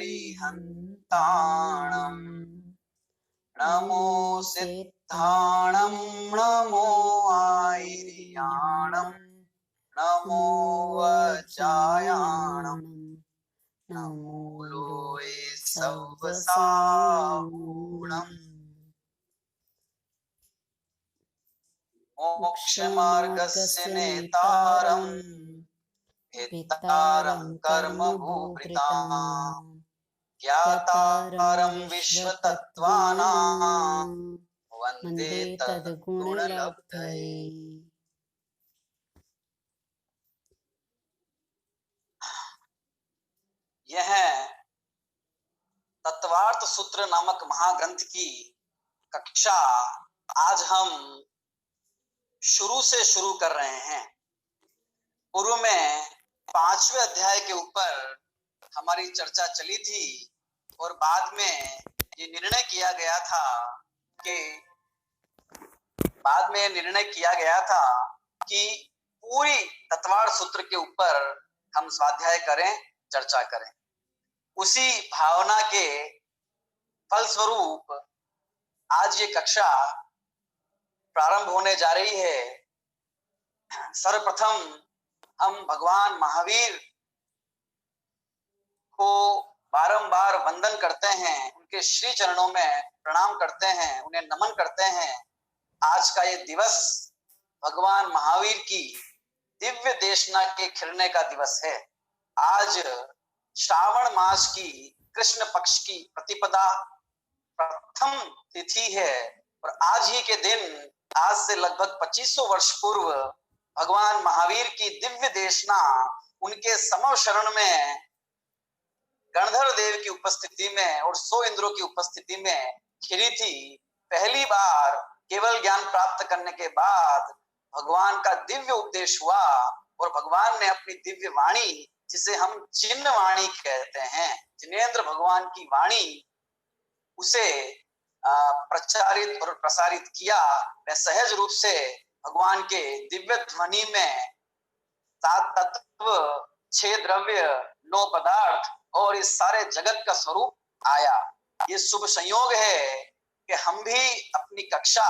अरिहन्ताणम् नमो सिद्धाणं नमो आयर्याणं नमो वज्रायाणं नमो लोये सवसागुणम् मोक्षमार्गस्य नेतारम् भेत्तारं कर्मभूभृताम् ज्ञातारं विश्वतत्त्वानां वन्दे तद्गुणलब्धये। यह तत्वार्थ सूत्र नामक महाग्रंथ की कक्षा आज हम शुरू से शुरू कर रहे हैं। पूर्व में 5वें अध्याय के ऊपर हमारी चर्चा चली थी और बाद में ये निर्णय किया गया था कि पूरी तत्वार्थ सूत्र के ऊपर हम स्वाध्याय करें, चर्चा करें। उसी भावना के फलस्वरूप आज ये कक्षा प्रारंभ होने जा रही है। सर्वप्रथम हम भगवान महावीर को बारंबार वंदन करते हैं, उनके श्री चरणों में प्रणाम करते हैं, उन्हें नमन करते हैं। आज का ये दिवस भगवान महावीर की दिव्य देशना के खिलने का दिवस है। आज श्रावण मास की कृष्ण पक्ष की प्रतिपदा प्रथम तिथि है और आज ही के दिन, आज से लगभग 2500 वर्ष पूर्व भगवान महावीर की दिव्य देशना उनके समव शरण में गणधर देव की उपस्थिति में और 100 इंद्रों की उपस्थिति में खिली थी। पहली बार केवल ज्ञान प्राप्त करने के बाद भगवान का दिव्य उपदेश हुआ और भगवान ने अपनी दिव्य वाणी, जिसे हम चिन्ह वाणी कहते हैं, जिनेंद्र भगवान की वाणी, उसे प्रचारित और प्रसारित किया। वह सहज रूप से भगवान के दिव्य ध्वनि में 7 तत्व, 6 द्रव्य, 9 पदार्थ और इस सारे जगत का स्वरूप आया। ये शुभ संयोग है कि हम भी अपनी कक्षा,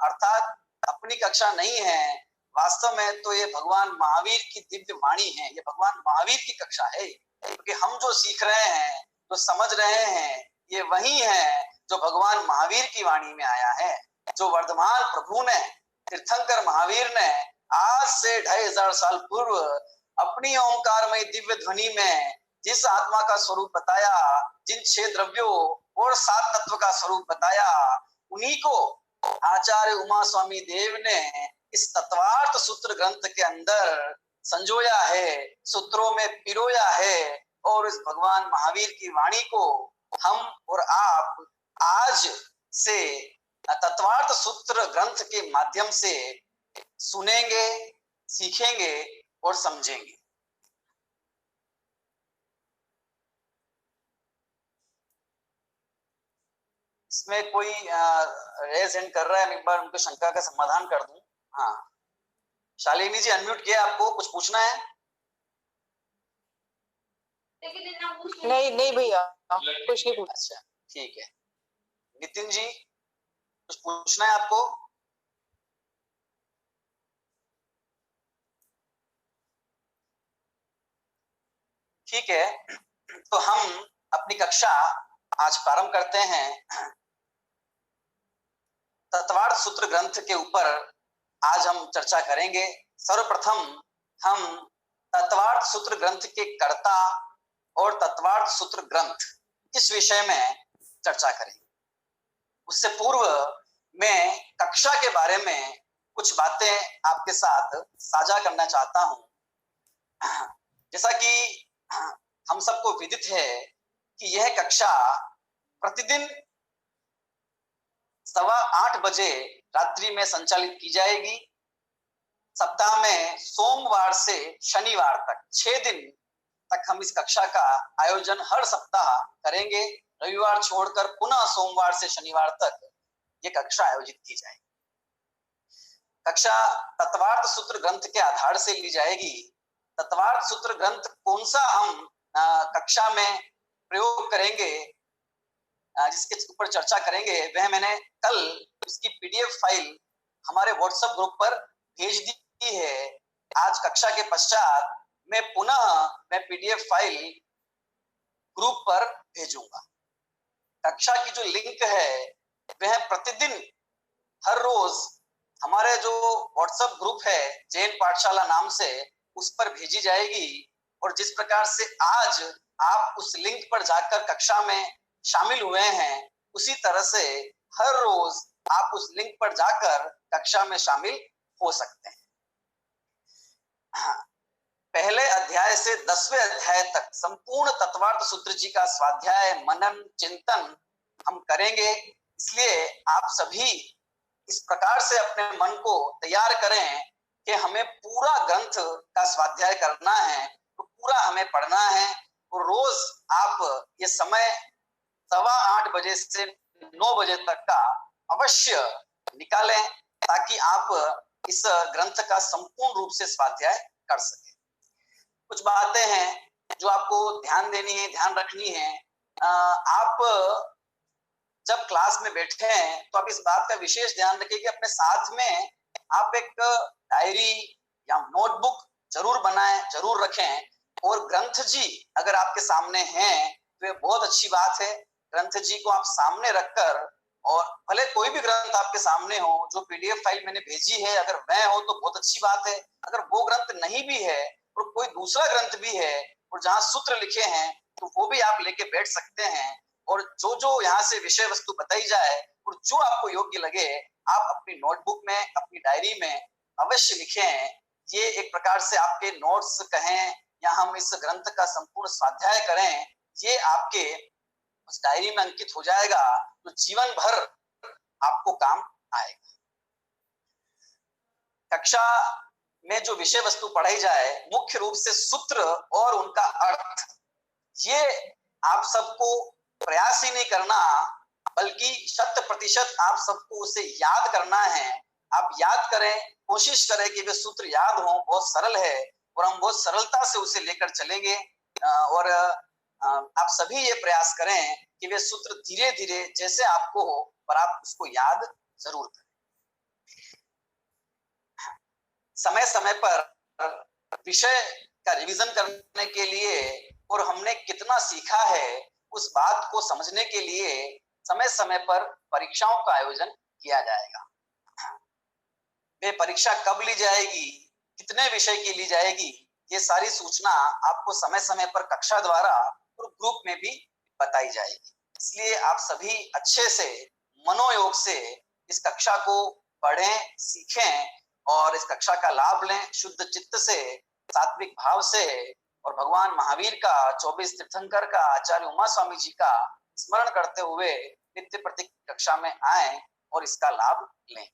अर्थात अपनी कक्षा नहीं है, वास्तव में तो ये भगवान महावीर की दिव्य वाणी है, ये भगवान महावीर की कक्षा है। क्योंकि हम जो सीख रहे हैं, जो समझ रहे हैं, ये वही है जो भगवान महावीर की वाणी में आया है। जो वर्धमान प्रभु ने, तीर्थंकर महावीर ने आज से 2500 साल पूर्व अपनी ओंकारमय दिव्य ध्वनि में जिस आत्मा का स्वरूप बताया, जिन 6 द्रव्यों और 7 तत्व का स्वरूप बताया, उन्हीं को आचार्य उमा स्वामी देव ने इस तत्वार्थ सूत्र ग्रंथ के अंदर संजोया है, सूत्रों में पिरोया है और इस भगवान महावीर की वाणी को हम और आप आज से तत्वार्थ सूत्र ग्रंथ के माध्यम से सुनेंगे, सीखेंगे और समझेंगे। इसमें कोई रेज हैंड कर रहा है, एक बार उनकी शंका का समाधान कर दूं। हाँ, शालिनी जी अनम्यूट किया, आपको कुछ पूछना है? नहीं भैया, कुछ नहीं पूछना। अच्छा, ठीक है। नितिन जी, कुछ पूछना है आपको? ठीक है, तो हम अपनी कक्षा आज प्रारंभ करते हैं। तत्वार्थ सूत्र ग्रंथ के ऊपर आज हम चर्चा करेंगे। सर्वप्रथम हम तत्वार्थ सूत्र ग्रंथ के कर्ता और तत्वार्थ सूत्र ग्रंथ इस विषय में चर्चा करेंगे। उससे पूर्व मैं कक्षा के बारे में कुछ बातें आपके साथ साझा करना चाहता हूं। जैसा कि हम सबको विदित है कि यह कक्षा प्रतिदिन 8:15 बजे रात्रि में संचालित की जाएगी। सप्ताह में सोमवार से शनिवार तक 6 दिन तक हम इस कक्षा का आयोजन हर सप्ताह करेंगे। रविवार छोड़कर पुनः सोमवार से शनिवार तक ये कक्षा आयोजित की जाएगी। कक्षा तत्वार्थ सूत्र ग्रंथ के आधार से ली जाएगी। तत्वार्थ सूत्र ग्रंथ कौन सा हम कक्षा में प्रयोग करेंगे, जिसके ऊपर चर्चा करेंगे, वह मैंने कल उसकी पीडीएफ फाइल हमारे व्हाट्सएप ग्रुप पर भेज दी है। आज कक्षा के पश्चात मैं पीडीएफ फाइल ग्रुप पर भेजूंगा। कक्षा की जो लिंक है वह प्रतिदिन हर रोज हमारे जो व्हाट्सएप ग्रुप है जैन पाठशाला नाम से, उस पर भेजी जाएगी। और जिस प्रकार से आज आप उस लिंक पर जाकर कक्षा में शामिल हुए हैं, उसी तरह से हर रोज आप उस लिंक पर जाकर कक्षा में शामिल हो सकते हैं। पहले अध्याय से 10वें अध्याय तक संपूर्ण तत्वार्थ सूत्र जी का स्वाध्याय, मनन, चिंतन हम करेंगे। इसलिए आप सभी इस प्रकार से अपने मन को तैयार करें कि हमें पूरा ग्रंथ का स्वाध्याय करना है, तो पूरा हमें पढ़ना है। और रोज आप ये समय 8:15 बजे से 9 बजे तक का अवश्य निकालें, ताकि आप इस ग्रंथ का संपूर्ण रूप से स्वाध्याय कर सकें। कुछ बातें हैं जो आपको ध्यान देनी है, ध्यान रखनी है। आप जब क्लास में बैठे हैं तो आप इस बात का विशेष ध्यान रखिए कि अपने साथ में आप एक डायरी या नोटबुक जरूर बनाएं, जरूर रखें। और ग्रंथ जी अगर आपके सामने हैं तो ये बहुत अच्छी बात है। ग्रंथ जी को आप सामने रखकर, और भले कोई भी ग्रंथ आपके सामने हो, जो पीडीएफ फाइल मैंने भेजी है अगर वह हो तो बहुत अच्छी बात है। अगर वो ग्रंथ नहीं भी है और कोई दूसरा ग्रंथ भी है और जहाँ सूत्र लिखे हैं, तो वो भी आप लेके बैठ सकते हैं। और जो जो यहाँ से विषय वस्तु बताई जाए और जो आपको योग्य लगे, आप अपनी नोटबुक में, अपनी डायरी में अवश्य लिखें। ये एक प्रकार से आपके नोट्स कहें या हम इस ग्रंथ का संपूर्ण स्वाध्याय करें, ये आपके उस डायरी में अंकित हो जाएगा, तो जीवन भर आपको काम आएगा। कक्षा में जो विषय वस्तु पढ़ाई जाए, मुख्य रूप से सूत्र और उनका अर्थ, ये आप सबको प्रयास ही नहीं करना, बल्कि 100% आप सबको उसे याद करना है। आप याद करें, कोशिश करें कि वे सूत्र याद हों। बहुत सरल है और हम बहुत सरलता से उसे लेकर चलेंगे। और आप सभी ये प्रयास करें कि वे सूत्र धीरे धीरे जैसे आपको हो, पर आप उसको याद जरूर करें। समय समय पर विषय का रिवीजन करने के लिए और हमने कितना सीखा है उस बात को समझने के लिए समय समय पर परीक्षाओं का आयोजन किया जाएगा। वे परीक्षा कब ली जाएगी, कितने विषय की ली जाएगी, ये सारी सूचना आपको समय समय पर कक्षा द्वारा और ग्रुप में भी बताई जाएगी। इसलिए आप सभी अच्छे से मनोयोग से इस कक्षा को पढ़ें, सीखें और इस कक्षा का लाभ लें शुद्ध चित्त से, सात्विक भाव से। और भगवान महावीर का, 24 तीर्थंकर का, आचार्य उमा स्वामी जी का स्मरण करते हुए नित्य प्रति कक्षा में आए और इसका लाभ लें।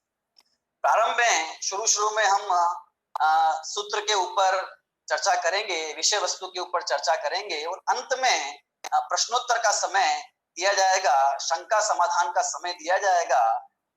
प्रारंभ में शुरू में हम सूत्र के ऊपर चर्चा करेंगे, विषय वस्तु के ऊपर चर्चा करेंगे और अंत में प्रश्नोत्तर का समय दिया जाएगा, शंका समाधान का समय दिया जाएगा,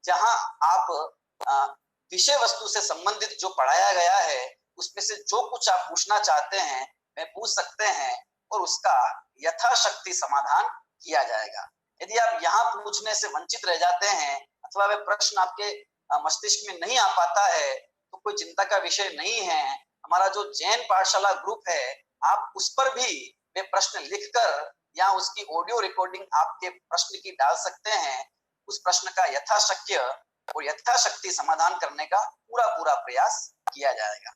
जहां आप विषय वस्तु से संबंधित जो पढ़ाया गया है उसमें से जो कुछ आप पूछना चाहते हैं वे पूछ सकते हैं और उसका यथाशक्ति समाधान किया जाएगा। यदि आप यहाँ पूछने से वंचित रह जाते हैं अथवा वे प्रश्न आपके मस्तिष्क में नहीं आ पाता है, तो कोई चिंता का विषय नहीं है। हमारा जो जैन पाठशाला ग्रुप है, आप उस पर भी वे प्रश्न लिखकर या उसकी ऑडियो रिकॉर्डिंग आपके प्रश्न की डाल सकते हैं। उस प्रश्न का यथाशक्य और यथाशक्ति समाधान करने का पूरा प्रयास किया जाएगा।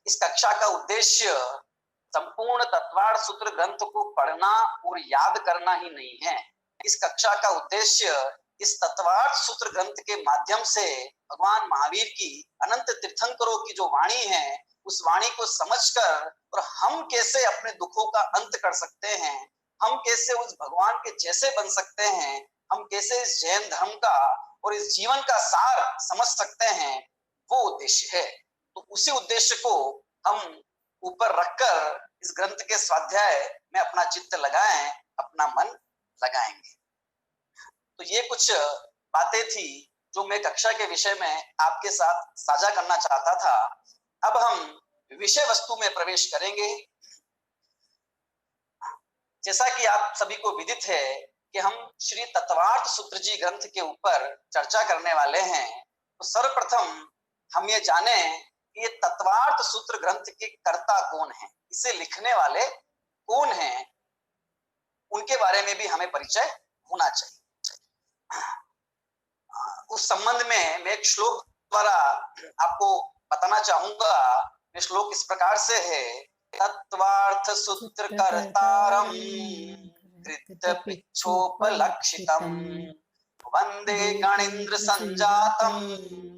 इस कक्षा का उद्देश्य संपूर्ण तत्वार्थ सूत्र ग्रंथ को पढ़ना और याद करना ही नहीं है। इस कक्षा का उद्देश्य इस तत्वार्थ सूत्र ग्रंथ के माध्यम से भगवान महावीर की अनंत तीर्थंकरों की जो वाणी है, उस वाणी को समझकर और हम कैसे अपने दुखों का अंत कर सकते हैं, हम कैसे उस भगवान के जैसे बन सकते हैं, हम कैसे इस जैन धर्म का और इस जीवन का सार समझ सकते हैं, वो उद्देश्य है। तो उसी उद्देश्य को हम ऊपर रखकर इस ग्रंथ के स्वाध्याय में अपना चित्त लगाएं, अपना मन लगाएंगे। तो ये कुछ बातें थी जो मैं कक्षा के विषय में आपके साथ साझा करना चाहता था। अब हम विषय वस्तु में प्रवेश करेंगे। जैसा कि आप सभी को विदित है कि हम श्री तत्वार्थ सूत्र जी ग्रंथ के ऊपर चर्चा करने वाले हैं, तो सर्वप्रथम हम ये जाने कि ये तत्वार्थ सूत्र ग्रंथ के कर्ता कौन है, इसे लिखने वाले कौन हैं, उनके बारे में भी हमें परिचय होना चाहिए। उस संबंध में मैं एक श्लोक द्वारा आपको बताना चाहूंगा। ये श्लोक इस प्रकार से है, तत्वार्थ सूत्र कर्तारम कृत्यपिच्छोपलक्षितम वंदे गणेन्द्र संजातम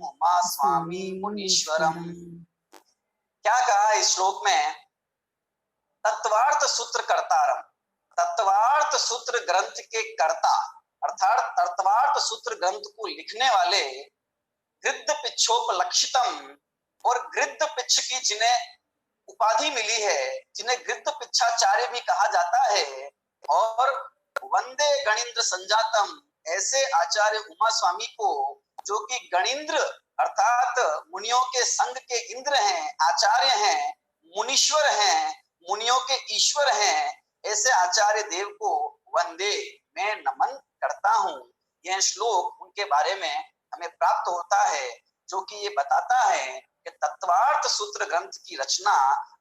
उमा स्वामी मुनीश्वरम। क्या कहा इस श्लोक में? तत्वार्थ सूत्र कर्तारम, तत्वार्थ सूत्र ग्रंथ के कर्ता अर्थात तत्वार्थ सूत्र ग्रंथ को लिखने वाले गृद्ध पिच्छोपलक्षितम, और गृद्ध पिच्छ की जिन्हें उपाधि मिली है, जिन्हें गृद्ध पिच्छाचार्य भी कहा जाता है, और वंदे गणेन्द्र संजातम, ऐसे आचार्य उमा स्वामी को जो कि गणेन्द्र अर्थात मुनियों के संग के इंद्र हैं, आचार्य हैं, मुनीश्वर हैं, मुनियों के ईश्वर हैं, ऐसे आचार्य देव को वंदे, मैं नमन करता हूं। यह श्लोक उनके बारे में हमें प्राप्त होता है, जो कि ये बताता है कि तत्वार्थ सूत्र ग्रंथ की रचना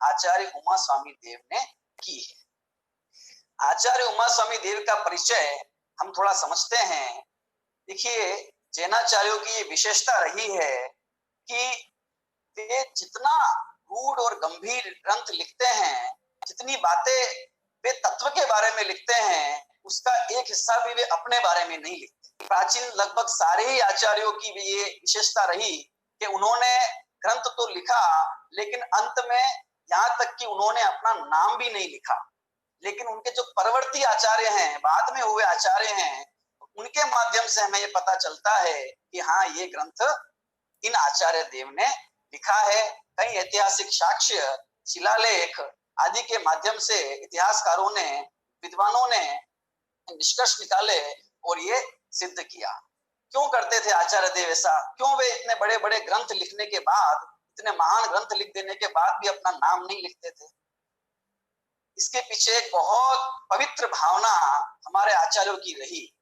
आचार्य उमा स्वामी देव ने की है। आचार्य उमा स्वामी देव का परिचय हम थोड़ा समझते हैं। देखिए, जैनाचार्यों की ये विशेषता रही है कि वे जितना गूढ़ और गंभीर ग्रंथ लिखते हैं, जितनी बातें वे तत्व के बारे में लिखते हैं, उसका एक हिस्सा भी वे अपने बारे में नहीं लिखते। प्राचीन लगभग सारे ही आचार्यों की भी ये विशेषता रही कि उन्होंने ग्रंथ तो लिखा, लेकिन अंत में यहाँ तक कि उन्होंने अपना नाम भी नहीं लिखा। लेकिन उनके जो परवर्ती आचार्य हैं, बाद में हुए आचार्य हैं, उनके माध्यम से हमें ये पता चलता है कि हाँ, ये ग्रंथ इन आचार्य देव ने लिखा है। कई ऐतिहासिक साक्ष्य, शिलालेख आदि के माध्यम से इतिहासकारों ने, विद्वानों ने निष्कर्ष निकाले और ये सिद्ध किया। क्यों करते थे आचार्य देव ऐसा? क्यों वे इतने बड़े बड़े ग्रंथ लिखने के बाद, इतने महान ग्रंथ लिख देने के बाद भी अपना नाम नहीं लिखते थे? इसके पीछे एक बहुत पवित्र भावना हमारे आचार्यों की रही।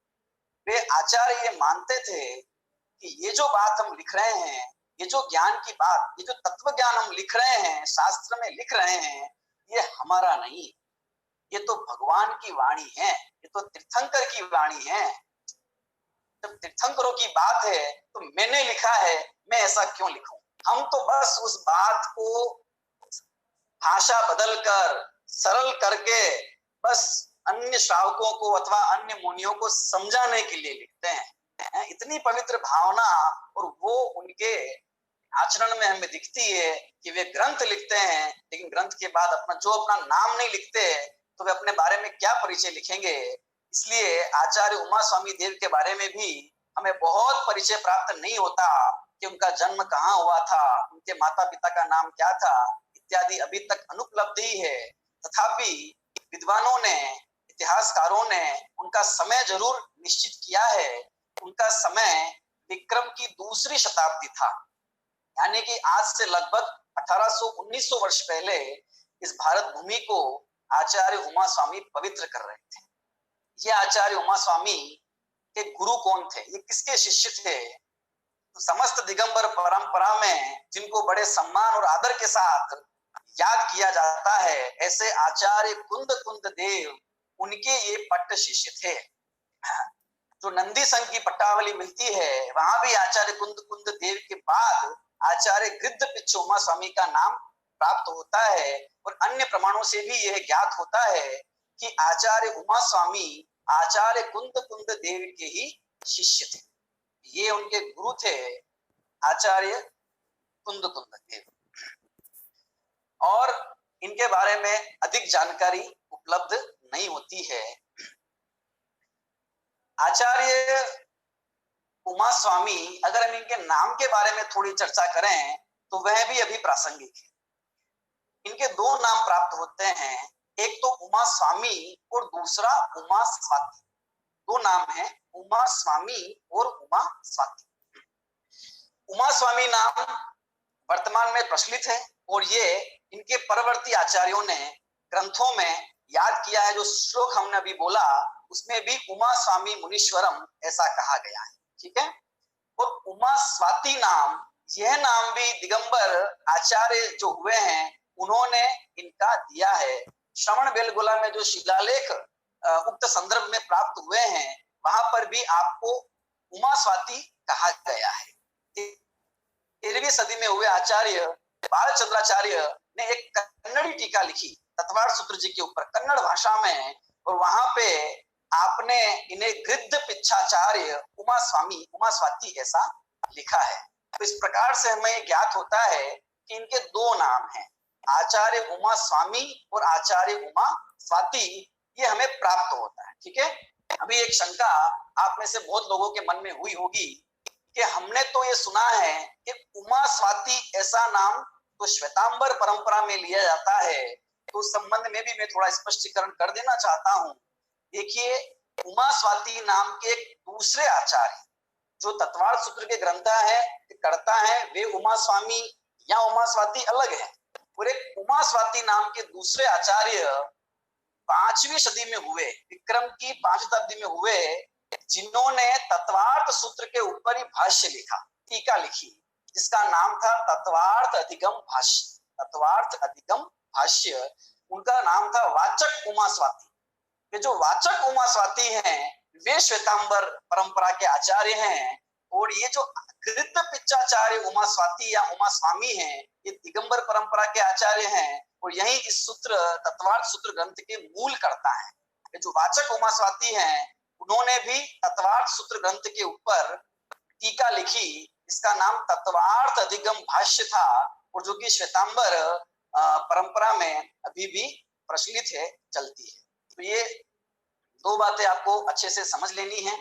वे आचार्य ये मानते थे कि ये जो बात हम लिख रहे हैं, ये जो ज्ञान की बात, ये जो तत्व ज्ञान हम लिख रहे हैं, शास्त्र में लिख रहे हैं, ये हमारा नहीं, ये तो भगवान की वाणी है, ये तो तीर्थंकर की वाणी है। जब तीर्थंकरों की बात है तो मैंने लिखा है, मैं ऐसा क्यों लिखूं? हम तो बस उस बात को भाषा बदलकर, सरल करके, बस अन्य श्रावकों को अथवा अन्य मुनियों को समझाने के लिए लिखते हैं। इतनी पवित्र भावना, और वो उनके आचरण में हमें दिखती है कि वे ग्रंथ लिखते हैं, लेकिन ग्रंथ के बाद अपना नाम नहीं लिखते, तो वे अपने बारे में क्या परिचय लिखेंगे? इसलिए आचार्य उमा स्वामी देव के बारे में भी हमें बहुत परिचय प्राप्त नहीं होता कि उनका जन्म कहाँ हुआ था, उनके माता पिता का नाम क्या था, इत्यादि अभी तक अनुपलब्ध ही है। तथापि विद्वानों ने, इतिहासकारों ने उनका समय जरूर निश्चित किया है। उनका समय विक्रम की दूसरी शताब्दी था, यानी कि आज से लगभग 1800-1900 वर्ष पहले इस भारत भूमि को आचार्य उमा स्वामी पवित्र कर रहे थे। ये आचार्य उमा स्वामी के गुरु कौन थे? ये किसके शिष्य थे? तो समस्त दिगंबर परंपरा में जिनको बड़े सम्मान और आदर के साथ याद किया जाता है, ऐसे आचार्य कुंद कुंद देव, उनके ये पट्ट शिष्य थे। जो नंदी संघ की पट्टावली मिलती है, वहां भी आचार्य कुंद कुंद देव के बाद आचार्य गृद्ध पिच्छ उमा स्वामी का नाम प्राप्त होता है। और अन्य प्रमाणों से भी यह ज्ञात होता है कि आचार्य उमा स्वामी आचार्य कुंद कुंद देव के ही शिष्य थे। ये उनके गुरु थे, आचार्य कुंद कुंद देव। और इनके बारे में अधिक जानकारी उपलब्ध नहीं होती है। आचार्य उमा स्वामी, अगर हम इनके नाम के बारे में थोड़ी चर्चा करें तो वह भी अभी प्रासंगिक है। इनके दो नाम प्राप्त होते हैं, एक तो उमा स्वामी और दूसरा उमा स्वाति। दो नाम है, उमा स्वामी और उमा स्वाति। उमा स्वामी नाम वर्तमान में प्रचलित है और ये इनके परवर्ती आचार्यों ने ग्रंथों में याद किया है, जो श्लोक हमने अभी बोला उसमें भी उमा स्वामी मुनीश्वरम ऐसा कहा गया है। ठीक है, और उमा स्वाति नाम, यह नाम भी दिगंबर आचार्य जो हुए हैं उन्होंने इनका दिया है। श्रवण बेलगोला में जो शिलालेख उक्त संदर्भ में प्राप्त हुए हैं वहां पर भी आपको उमा स्वाति कहा गया है। 13वीं सदी में हुए आचार्य बालचंद्राचार्य ने एक कन्नड़ी टीका लिखी तत्वार्थ सूत्र जी के ऊपर कन्नड़ भाषा में, और वहां पे आपने इन्हें गृद्ध पिच्छाचार्य उमा स्वामी उमा स्वाति ऐसा लिखा है। तो इस प्रकार से हमें ज्ञात होता है कि इनके दो नाम हैं, आचार्य उमा स्वामी और आचार्य उमा स्वाति, ये हमें प्राप्त होता है। ठीक है, अभी एक शंका आप में से बहुत लोगों के मन में हुई होगी कि हमने तो ये सुना है कि उमा स्वाति ऐसा नाम तो श्वेतांबर परंपरा में लिया जाता है, तो उस संबंध में भी मैं थोड़ा स्पष्टीकरण कर देना चाहता हूं। देखिए, उमा स्वाति नाम के एक दूसरे आचार्य जो तत्वार्थ सूत्र के ग्रंथा है करता है, वे उमा स्वामी या उमा स्वाति अलग है, और एक उमा स्वाति नाम के दूसरे आचार्य 5वीं सदी में हुए, विक्रम की 5वीं शताब्दी में हुए, जिन्होंने तत्वार्थ सूत्र के ऊपर ही भाष्य लिखा, टीका लिखी, जिसका नाम था तत्वार्थ अधिगम भाष्य। तत्वार्थ अधिगम भाष्य, उनका नाम था वाचक उमा स्वाति। ये जो वाचक उमा स्वाति हैं वे श्वेतांबर परंपरा के आचार्य हैं, और ये जो गृद्ध पिच्छाचार्य उमा स्वाति या उमा स्वामी हैं ये दिगंबर परंपरा के आचार्य हैं, और यही इस सूत्र तत्वार्थ सूत्र ग्रंथ के मूल करता है। ये जो वाचक उमा स्वाति हैं उन्होंने भी तत्वार्थ सूत्र ग्रंथ के ऊपर टीका लिखी, इसका नाम तत्वार्थ अधिगम भाष्य था, और जो कि श्वेतांबर परंपरा में अभी भी प्रचलित है, चलती है। तो ये दो बातें आपको अच्छे से समझ लेनी है।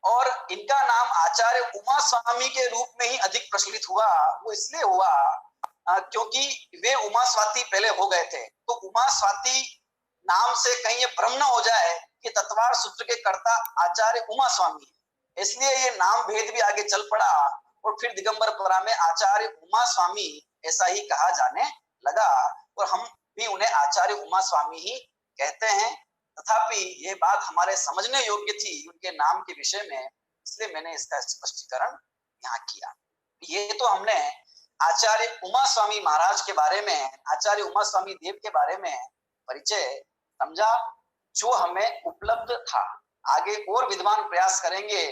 और इनका नाम आचार्य उमा स्वामी के रूप में ही अधिक प्रचलित हुआ, वो इसलिए हुआ क्योंकि वे उमा स्वाति पहले हो गए थे, तो उमा स्वाति नाम से कहीं ये भ्रम न हो जाए कि तत्वार्थ सूत्र के कर्ता आचार्य उमा स्वामी है, इसलिए ये नाम भेद भी आगे चल पड़ा, और फिर दिगंबर परंपरा में आचार्य उमा स्वामी ऐसा ही कहा जाने लगा, और हम भी उन्हें आचार्य उमा स्वामी ही कहते हैं। तथापि ये बात हमारे समझने योग्य थी उनके नाम के विषय में, इसलिए मैंने इसका स्पष्टीकरण यहाँ किया। ये तो हमने आचार्य उमा स्वामी महाराज के बारे में, आचार्य उमा स्वामी देव के बारे में परिचय समझा जो हमें उपलब्ध था। आगे और विद्वान प्रयास करेंगे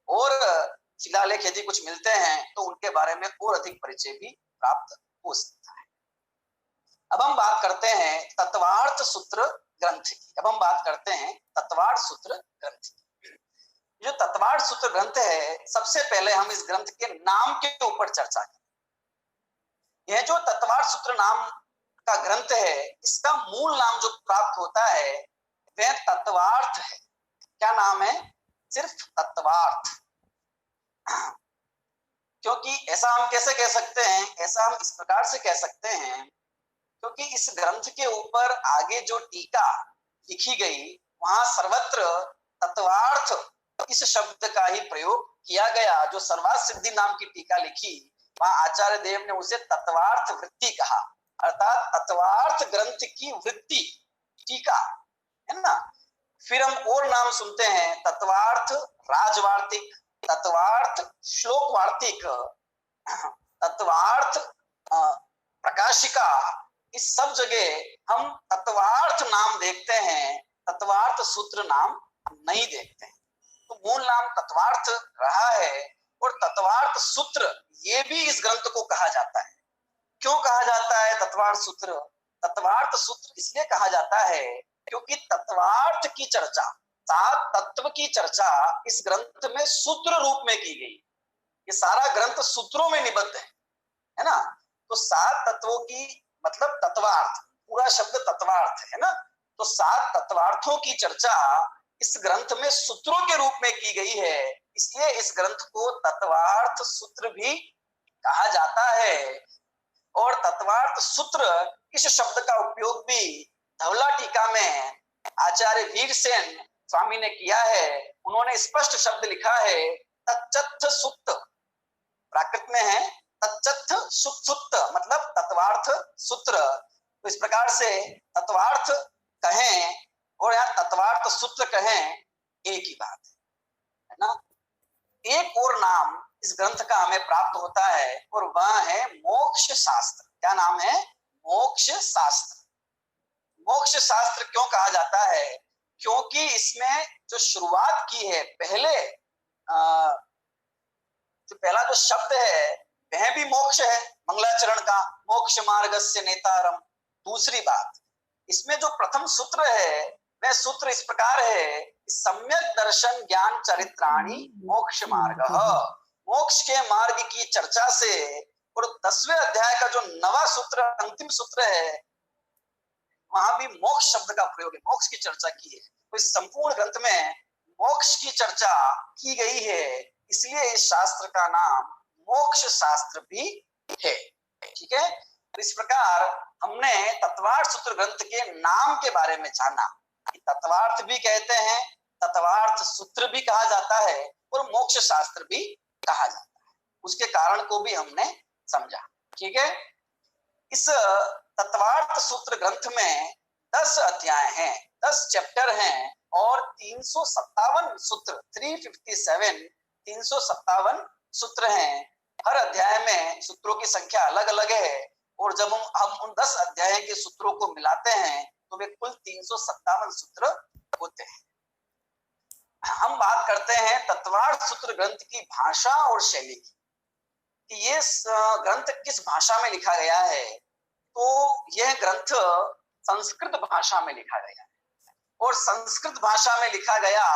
और शिलालेख यदि कुछ मिलते हैं तो उनके बारे में और अधिक परिचय भी प्राप्त हो सकता है। अब हम बात करते हैं तत्वार्थ सूत्र ग्रंथ की। अब हम बात करते हैं तत्वार्थ सूत्र ग्रंथ की। जो तत्वार्थ सूत्र ग्रंथ है, सबसे पहले हम इस ग्रंथ के नाम के ऊपर चर्चा करें। यह जो तत्वार्थ सूत्र नाम का ग्रंथ है, इसका मूल नाम जो प्राप्त होता है वह तत्वार्थ है। क्या नाम है? सिर्फ तत्वार्थ। क्योंकि ऐसा हम कैसे कह सकते हैं? ऐसा हम इस प्रकार से कह सकते हैं क्योंकि इस ग्रंथ के ऊपर आगे जो टीका लिखी गई वहां सर्वत्र तत्वार्थ इस शब्द का ही प्रयोग किया गया। जो सर्वार्थ सिद्धि नाम की टीका लिखी वहां आचार्य देव ने उसे तत्वार्थ वृत्ति कहा, अर्थात तत्वार्थ ग्रंथ की वृत्ति टीका, है ना। फिर हम और नाम सुनते हैं, तत्वार्थ राजवार्तिक, तत्वार्थ श्लोक वार्तिक, तत्वार्थ प्रकाशिका। इस सब जगह हम तत्वार्थ नाम देखते हैं, तत्वार्थ सूत्र नाम नहीं देखते हैं। तो मूल नाम तत्वार्थ रहा है और तत्वार्थ सूत्र ये भी इस ग्रंथ को कहा जाता है। क्यों कहा जाता है तत्वार्थ सूत्र? तत्वार्थ सूत्र इसलिए कहा जाता है क्योंकि तत्वार्थ की चर्चा, 7 तत्व की चर्चा इस ग्रंथ में सूत्र रूप में की गई। ये सारा ग्रंथ सूत्रों में निबद्ध है ना। तो 7 तत्वों की मतलब तत्वार्थ, पूरा शब्द तत्वार्थ है ना। तो 7 तत्वार्थों की चर्चा इस ग्रंथ में सूत्रों के रूप में की गई है, इसलिए इस ग्रंथ को तत्वार्थ सूत्र भी कहा जाता है। और तत्वार्थ सूत्र इस शब्द का उपयोग भी धवला टीका में आचार्य वीरसेन स्वामी ने किया है। उन्होंने स्पष्ट शब्द लिखा है तच्चत्थ सुत्त, प्राकृत में है तच्चत्थ सुत्त मतलब तत्वार्थ सूत्र। तो इस प्रकार से तत्वार्थ कहें और यहाँ तत्वार्थ सूत्र कहें, एक ही बात है ना। एक और नाम इस ग्रंथ का हमें प्राप्त होता है और वह है मोक्ष शास्त्र। क्या नाम है? मोक्ष शास्त्र। मोक्ष शास्त्र क्यों कहा जाता है? क्योंकि इसमें जो शुरुआत की है, जो पहला जो शब्द है वह भी मोक्ष है, मंगलाचरण का, मोक्ष मार्गस्य नेतारम। दूसरी बात, इसमें जो प्रथम सूत्र है वह सूत्र इस प्रकार है, सम्यक दर्शन ज्ञान चरित्राणि मोक्ष मार्ग। मोक्ष के मार्ग की चर्चा से, और 10वें अध्याय का जो 9वां सूत्र, अंतिम सूत्र है, वहां भी मोक्ष शब्द का प्रयोग है, मोक्ष की चर्चा की है। तो इस संपूर्ण ग्रंथ में मोक्ष की चर्चा की गई है, इसलिए इस शास्त्र का नाम मोक्ष शास्त्र भी है। ठीक है, तो इस प्रकार हमने तत्वार्थ सूत्र ग्रंथ के नाम के बारे में जाना कि तत्वार्थ भी कहते हैं, तत्वार्थ सूत्र भी कहा जाता है और मोक्ष शास्त्र भी कहा जाता है। उसके कारण को भी हमने समझा। ठीक है, इस तत्वार्थ सूत्र ग्रंथ में 10 अध्याय हैं, 10 चैप्टर हैं और 357 सूत्र, 357 सूत्र हैं। हर अध्याय में सूत्रों की संख्या अलग अलग है और जब हम उन 10 अध्याय के सूत्रों को मिलाते हैं तो वे कुल 357 सूत्र होते हैं। हम बात करते हैं तत्वार्थ सूत्र ग्रंथ की भाषा और शैली की, कि ये ग्रंथ किस भाषा में लिखा गया है। तो यह ग्रंथ संस्कृत भाषा में लिखा गया है और संस्कृत भाषा में लिखा गया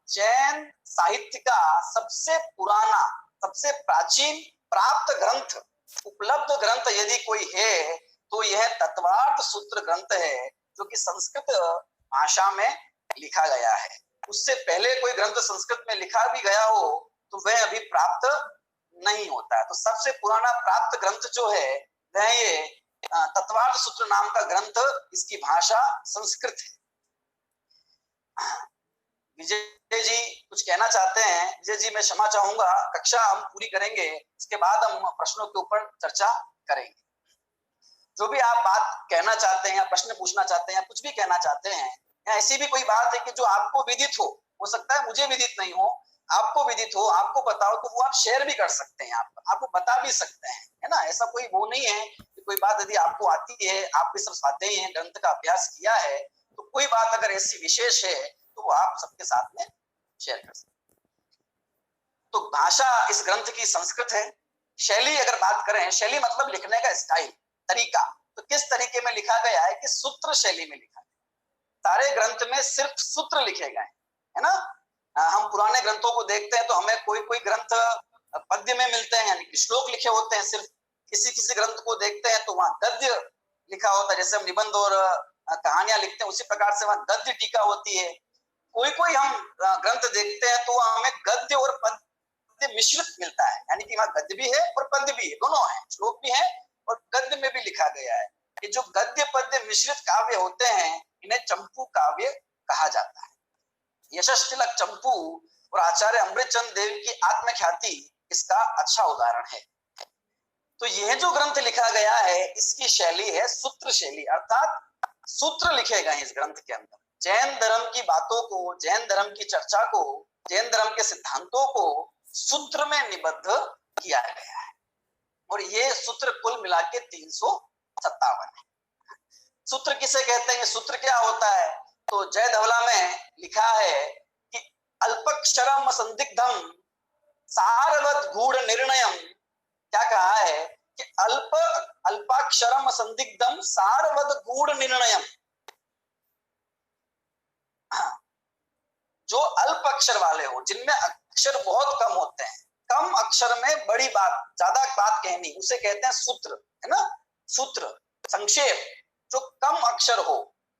जैन साहित्य का सबसे पुराना, सबसे प्राचीन प्राप्त ग्रंथ, उपलब्ध ग्रंथ यदि कोई है तो यह तत्वार्थ सूत्र ग्रंथ है, जो कि संस्कृत भाषा में लिखा गया है। उससे पहले कोई ग्रंथ संस्कृत में लिखा भी गया हो तो वह अभी प्राप्त नहीं होता है। तो सबसे पुराना प्राप्त ग्रंथ जो है वह ये तत्वार्थ सूत्र नाम का ग्रंथ, इसकी भाषा संस्कृत है। विजय जी कुछ कहना चाहते हैं? विजय जी, मैं क्षमा चाहूंगा, कक्षा हम पूरी करेंगे, इसके बाद हम प्रश्नों के ऊपर चर्चा करेंगे। जो भी आप बात कहना चाहते हैं या प्रश्न पूछना चाहते हैं या कुछ भी कहना चाहते हैं, या ऐसी भी कोई बात है कि जो आपको विदित हो सकता है मुझे विदित नहीं हो, आपको विदित हो, आपको बताओ, तो वो आप शेयर भी कर सकते हैं, आपको बता भी सकते हैं, है ना। ऐसा कोई वो नहीं है कि कोई बात यदि आपको आती है, आप भी सब स्वाध्यायी हैं, ग्रंथ का अभ्यास किया है, तो कोई बात अगर ऐसी विशेष है तो वो आप सबके साथ में शेयर कर सकते हैं। तो भाषा इस ग्रंथ की संस्कृत है। शैली अगर बात करें, शैली मतलब लिखने का स्टाइल, तरीका, तो किस तरीके में लिखा गया है कि सूत्र शैली में लिखा है। सारे ग्रंथ में सिर्फ सूत्र लिखे गए है ना। हम पुराने ग्रंथों को देखते हैं तो हमें कोई कोई ग्रंथ पद्य में मिलते हैं, यानी कि श्लोक लिखे होते हैं। सिर्फ किसी किसी ग्रंथ को देखते हैं तो वहां गद्य लिखा होता है, जैसे हम निबंध और कहानियां लिखते हैं उसी प्रकार से वहां गद्य टीका होती है। कोई कोई हम ग्रंथ देखते हैं तो हमें गद्य और पद्य मिश्रित मिलता है, यानी कि वहां गद्य भी है और पद्य भी है, दोनों है, श्लोक भी है और गद्य में भी लिखा गया है। कि जो गद्य पद्य मिश्रित काव्य होते हैं इन्हें चंपू काव्य कहा जाता है। यशस तिलक चंपू और आचार्य अमृतचंद देव की आत्मख्याति इसका अच्छा उदाहरण है। तो यह जो ग्रंथ लिखा गया है इसकी शैली है सूत्र शैली, अर्थात सूत्र लिखे गए हैं इस ग्रंथ के अंदर। जैन धर्म की बातों को, जैन धर्म की चर्चा को, जैन धर्म के सिद्धांतों को सूत्र में निबद्ध किया गया है और ये सूत्र कुल मिला के 357 है। सूत्र किसे कहते हैं? सूत्र क्या होता है? तो जय धवला में लिखा है कि अल्पक्षरम संदिग्धम सारवत गूढ़ निर्णयम। क्या कहा है कि अल्पाक्षरम संदिग्धम सारवत गूढ़ निर्णयम। जो अल्प अक्षर वाले हो, जिनमें अक्षर बहुत कम होते हैं, कम अक्षर में बड़ी बात, ज्यादा बात कहनी, उसे कहते हैं सूत्र, है ना। सूत्र संक्षेप, जो कम अक्षर हो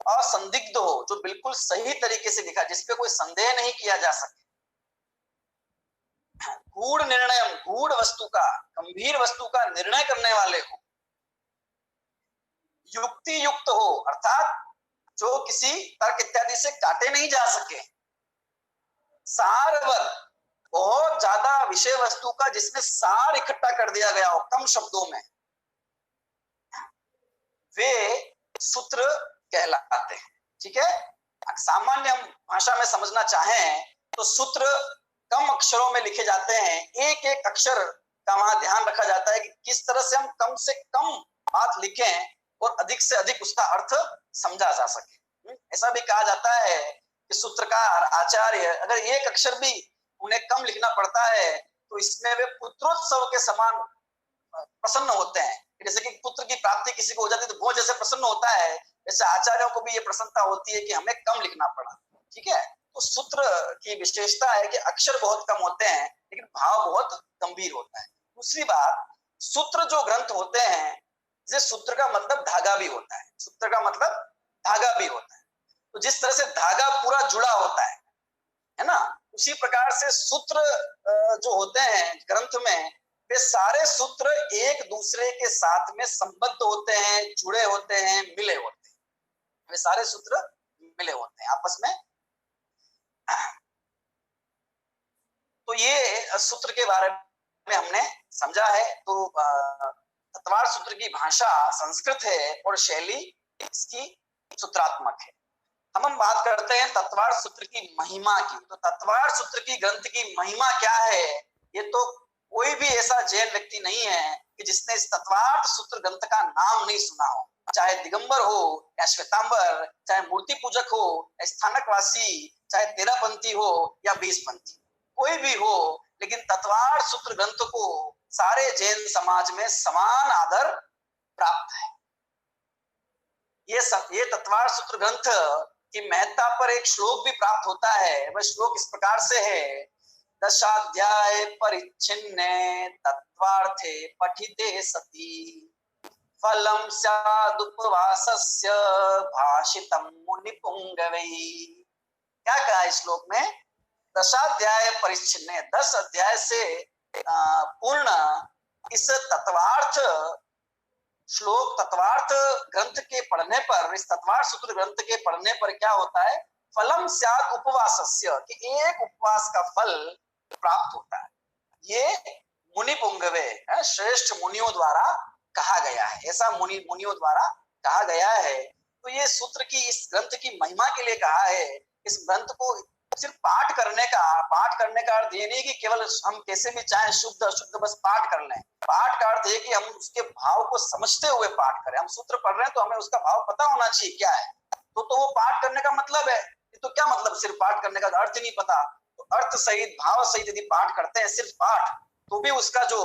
और संदिग्ध हो, जो बिल्कुल सही तरीके से लिखा, जिसपे कोई संदेह नहीं किया जा सके। गूढ़ निर्णय, गूढ़ वस्तु का, गंभीर वस्तु का निर्णय करने वाले हो। युक्ति युक्त हो, अर्थात जो किसी तर्क इत्यादि से काटे नहीं जा सके। सारवत, बहुत ज्यादा विषय वस्तु का जिसमें सार इकट्ठा कर दिया गया हो कम शब्दों में, वे सूत्र कहलाते हैं। ठीक है। सामान्य हम भाषा में समझना चाहें तो सूत्र कम अक्षरों में लिखे जाते हैं, एक एक अक्षर का वहां ध्यान रखा जाता है कि किस तरह से हम कम से कम बात लिखें और अधिक से अधिक उसका अर्थ समझा जा सके। ऐसा भी कहा जाता है कि सूत्रकार आचार्य अगर एक अक्षर भी उन्हें कम लिखना पड़ता है तो इसमें वे पुत्रोत्सव के समान प्रसन्न होते हैं। जैसे कि पुत्र की प्राप्ति किसी को हो जाती है तो बहुत जैसे प्रसन्न होता है, जैसे आचार्यों को भी ये प्रसन्नता होती है कि हमें कम लिखना पड़ा। ठीक है, तो सूत्र की विशेषता है कि अक्षर बहुत कम होते हैं लेकिन भाव बहुत गंभीर होता है। दूसरी बात, सूत्र जो ग्रंथ होते हैं, जैसे सूत्र का मतलब धागा भी होता है, सूत्र का मतलब धागा भी होता है। तो जिस तरह से धागा पूरा जुड़ा होता है ना, उसी प्रकार से सूत्र जो होते हैं ग्रंथ में, वे सारे सूत्र एक दूसरे के साथ में संबद्ध होते हैं, जुड़े होते हैं, मिले होते हैं। वे सारे सूत्र मिले होते हैं आपस में। तो ये सूत्र के बारे में हमने समझा है। तो तत्वार सूत्र की भाषा संस्कृत है और शैली इसकी सूत्रात्मक है। हम बात करते हैं तत्वार सूत्र की महिमा की। तो तत्वार सूत्र की ग्रंथ की महिमा क्या है, ये तो कोई भी ऐसा जैन व्यक्ति नहीं है कि जिसने इस तत्वार्थ सूत्र ग्रंथ का नाम नहीं सुना हो, चाहे दिगंबर हो या श्वेतांबर, चाहे मूर्ति पूजक हो या स्थानकवासी, चाहे 13पंथी हो या 20पंथी, कोई भी हो, लेकिन तत्वार्थ सूत्र ग्रंथ को सारे जैन समाज में समान आदर प्राप्त है। ये तत्वार्थ सूत्र ग्रंथ की महत्ता पर एक श्लोक भी प्राप्त होता है। वह श्लोक इस प्रकार से है, दशाध्याय परिच्छिन्ने तत्वार्थे पठिते सति फलम स्यादुपवासस्य भाषितम मुनिपुंगवै। क्या कहा इस श्लोक में? दशाध्याय परिच्छिन्ने, 10 अध्याय से पूर्ण इस तत्वार्थ श्लोक, तत्वार्थ ग्रंथ के पढ़ने पर, इस तत्वार्थ सूत्र ग्रंथ के पढ़ने पर क्या होता है? फलम स्यात् उपवासस्य, कि एक उपवास का फल प्राप्त होता है। ये मुनि पुंगवे, श्रेष्ठ मुनियों द्वारा कहा गया है, ऐसा मुनियों द्वारा कहा गया है। तो ये सूत्र की, इस ग्रंथ की महिमा के लिए कहा है। इस ग्रंथ को सिर्फ पाठ करने का अर्थ ये नहीं कि केवल हम कैसे भी चाहे शुद्ध अशुद्ध बस पाठ कर लें। पाठ का अर्थ है कि हम उसके भाव को समझते हुए पाठ करें। हम सूत्र पढ़ रहे हैं तो हमें उसका भाव पता होना चाहिए क्या है, तो वो पाठ करने का मतलब है। तो क्या मतलब सिर्फ पाठ करने का अर्थ ही नहीं पता, तो अर्थ सहित भाव सहित यदि पाठ करते हैं सिर्फ पाठ, तो भी उसका जो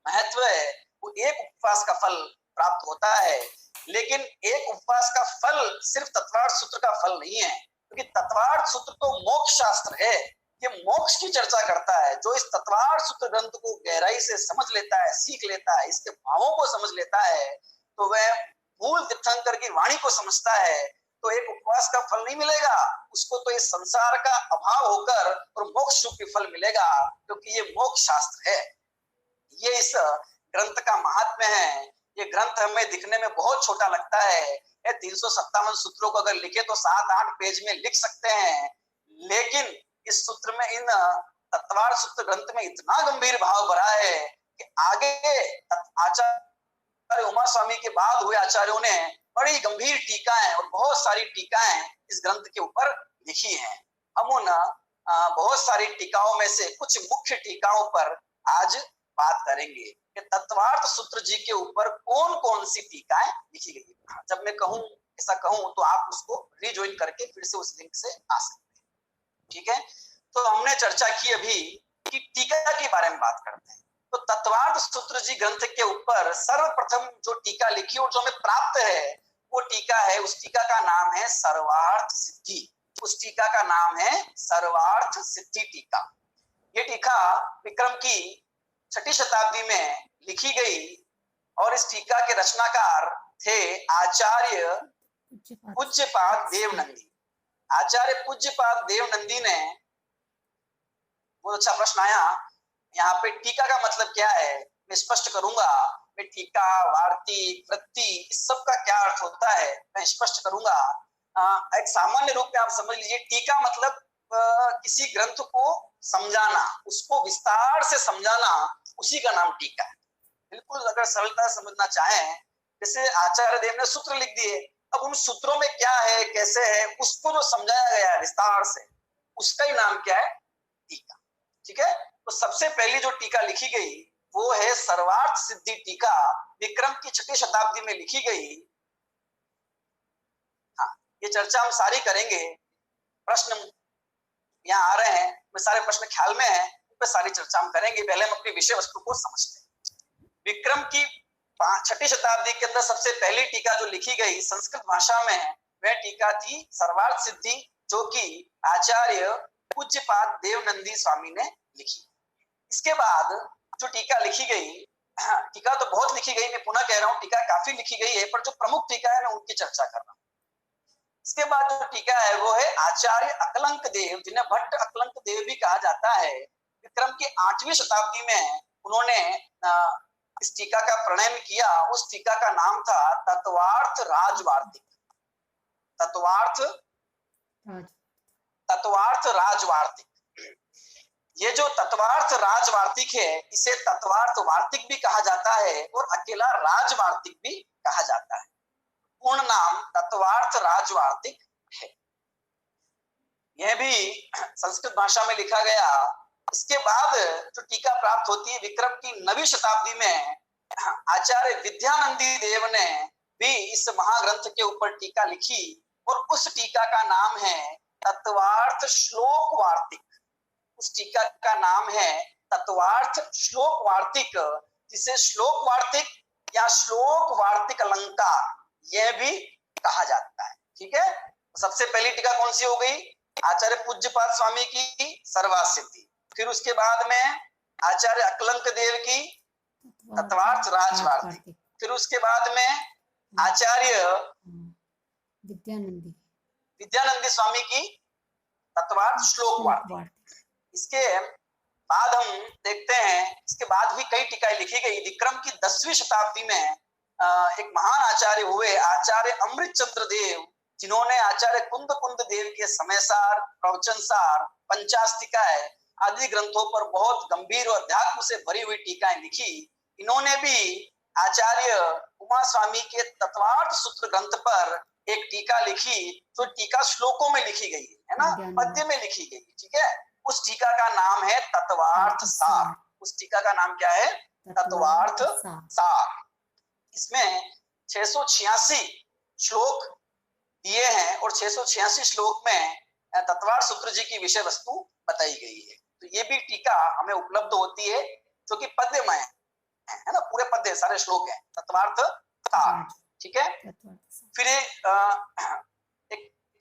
महत्व है वो एक उपवास का फल प्राप्त होता है। लेकिन एक उपवास का फल सिर्फ तत्वार्थ सूत्र का फल नहीं है, क्योंकि तत्वार्थ सूत्र तो मोक्ष शास्त्र है, ये मोक्ष की चर्चा करता है। जो इस तत्वार्थ सूत्र ग्रंथ को गहराई से समझ लेता है, सीख लेता है, इसके भावों को समझ लेता है, तो वह मूल तीर्थंकर की वाणी को समझता है, तो एक उपवास का फल नहीं मिलेगा उसको, तो इस संसार का अभाव होकर और मोक्ष रूपी फल मिलेगा, क्योंकि ये मोक्ष शास्त्र है। ये इस ग्रंथ का महात्म्य है। ये ग्रंथ हमें दिखने में बहुत छोटा लगता है, 357 सूत्रों को अगर लिखे तो 7-8 पेज में लिख सकते हैं, लेकिन इस सूत्र में, इन तत्वार्थ सूत्र ग्रंथ में इतना गंभीर भाव भरा है कि आगे आचार्य उमा स्वामी के बाद हुए आचार्यों ने बड़ी गंभीर टीकाएं और बहुत सारी टीकाएं इस ग्रंथ के ऊपर लिखी हैं। हम उन बहुत सारी टीकाओं में से कुछ मुख्य टीकाओं पर आज बात करेंगे कि तत्वार्थ सूत्र जी के ऊपर कौन कौन सी टीकाएं लिखी गई है। जब मैं कहूं, ऐसा कहूं, तो आप उसको रिजॉइन करके फिर से उस लिंक से आ सकते हैं। ठीक है, तो हमने चर्चा की अभी कि टीका के बारे में बात करते हैं। तो तत्वार्थ सूत्र जी ग्रंथ के ऊपर सर्वप्रथम जो टीका लिखी और जो हमें प्राप्त है वो टीका है, उस टीका का नाम है सर्वार्थ सिद्धि। उस टीका का नाम है सर्वार्थ सिद्धि टीका। ये टीका विक्रम की 6ठी शताब्दी में लिखी गई और इस टीका के रचनाकार थे आचार्य पूज्यपाद देवनंदी। आचार्य पूज्यपाद देवनंदी ने, बहुत अच्छा प्रश्न आया यहाँ पे, टीका का मतलब क्या है मैं स्पष्ट करूंगा। मैं टीका, वार्तिक, वृत्ति, इस सब का क्या अर्थ होता है मैं स्पष्ट करूंगा। एक सामान्य रूप में आप समझ लीजिए, टीका मतलब किसी ग्रंथ को समझाना, उसको विस्तार से समझाना, उसी का नाम टीका है। बिल्कुल अगर सरलता समझना चाहें, जैसे आचार्य देव ने सूत्र लिख दिए, अब उन सूत्रों में क्या है, कैसे है, उसको जो समझाया गया है विस्तार से, उसका ही नाम क्या है, टीका। ठीक है, तो सबसे पहली जो टीका लिखी गई वो है सर्वार्थ सिद्धि टीका, विक्रम की 6ठी शताब्दी में लिखी गई। हाँ, ये चर्चा हम सारी करेंगे, प्रश्न यहाँ आ रहे हैं, मैं सारे प्रश्न ख्याल में है, उन पर सारी चर्चा हम करेंगे। पहले हम अपनी विषय वस्तु को समझते हैं। विक्रम की 6ठी शताब्दी के अंदर सबसे पहली टीका जो लिखी गई संस्कृत भाषा में, वह टीका थी सर्वार्थ सिद्धि, जो कि आचार्य पूज्यपाद देवनंदी स्वामी ने लिखी। इसके बाद जो टीका लिखी गई, टीका तो बहुत लिखी गई, मैं पुनः कह रहा हूँ टीका काफी लिखी गई है, पर जो प्रमुख टीका है मैं उनकी चर्चा कर रहा हूँ। इसके बाद जो टीका है वो है आचार्य अकलंक देव, जिन्हें भट्ट अकलंक देव भी कहा जाता है। विक्रम की 8वीं शताब्दी में उन्होंने इस टीका का प्रणयन किया। उस टीका का नाम था तत्वार्थ राजवार्तिक। तत्वार्थ राजवार्तिक। ये जो तत्वार्थ राजवार्तिक है, इसे तत्वार्थ वार्तिक भी कहा जाता है और अकेला राजवार्तिक भी कहा जाता है। पूर्ण नाम तत्वार्थ राजवार्तिक है। यह भी संस्कृत भाषा में लिखा गया। इसके बाद जो टीका प्राप्त होती है विक्रम की 9वीं शताब्दी में, आचार्य विद्यानंदी देव ने भी इस महाग्रंथ के ऊपर टीका लिखी और उस टीका का नाम है तत्वार्थ श्लोक वार्तिक। उस टीका का नाम है तत्वार्थ श्लोक वार्तिक, जिसे श्लोक वार्तिक या श्लोक वार्तिक अलंकार यह भी कहा जाता है। ठीक है, सबसे पहली टीका कौन सी हो गई, आचार्य पूज्यपाद स्वामी की सर्वार्थ सिद्धि। फिर उसके बाद में आचार्य अकलंक देव की तत्वार्थ राजवार्तिक। फिर उसके बाद में आचार्य विद्यानंदी स्वामी की तत्वार्थ श्लोक वार्तिक। इसके बाद हम देखते हैं, इसके बाद भी कई टीकाएं लिखी गई। विक्रम की 10वीं शताब्दी में एक महान आचार्य हुए आचार्य अमृत चंद्र देव, जिन्होंने आचार्य कुंद कुंद देव के समयसार, प्रवचनसार, पंचास्तिकाएं आदि ग्रंथों पर बहुत गंभीर और अध्यात्म से भरी हुई टीकाएं लिखी। इन्होंने भी आचार्य उमा स्वामी के तत्वार्थ सूत्र ग्रंथ पर एक टीका लिखी, जो टीका श्लोकों में लिखी गई है ना, पद्य में लिखी गई। ठीक है, उस टीका का नाम है तत्वार्थ सार। उस टीका का नाम क्या है, तत्वार्थ सार। इसमें 686 श्लोक दिए हैं और 686 श्लोक में तत्वार्थ सूत्र जी की विषय वस्तु बताई गई है। तो ये भी टीका हमें उपलब्ध होती है, जो कि पद्यमय है ना, पूरे पद्य सारे श्लोक हैं, तत्वार्थ सार। ठीक है, फिर एक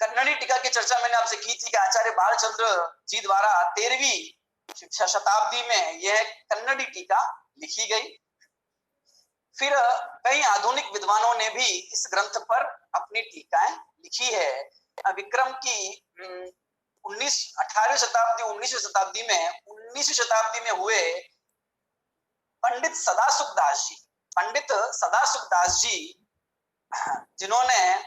कन्नड़ी टीका की चर्चा मैंने आपसे की थी कि आचार्य बालचंद्र जी द्वारा 13वीं शताब्दी में यह कन्नड़ी टीका लिखी गई। फिर कई आधुनिक विद्वानों ने भी इस ग्रंथ पर अपनी टीकाएं लिखी है। विक्रम की 18वीं शताब्दी 19वीं शताब्दी में 19वीं शताब्दी में हुए पंडित सदासुख दास जी, जिन्होंने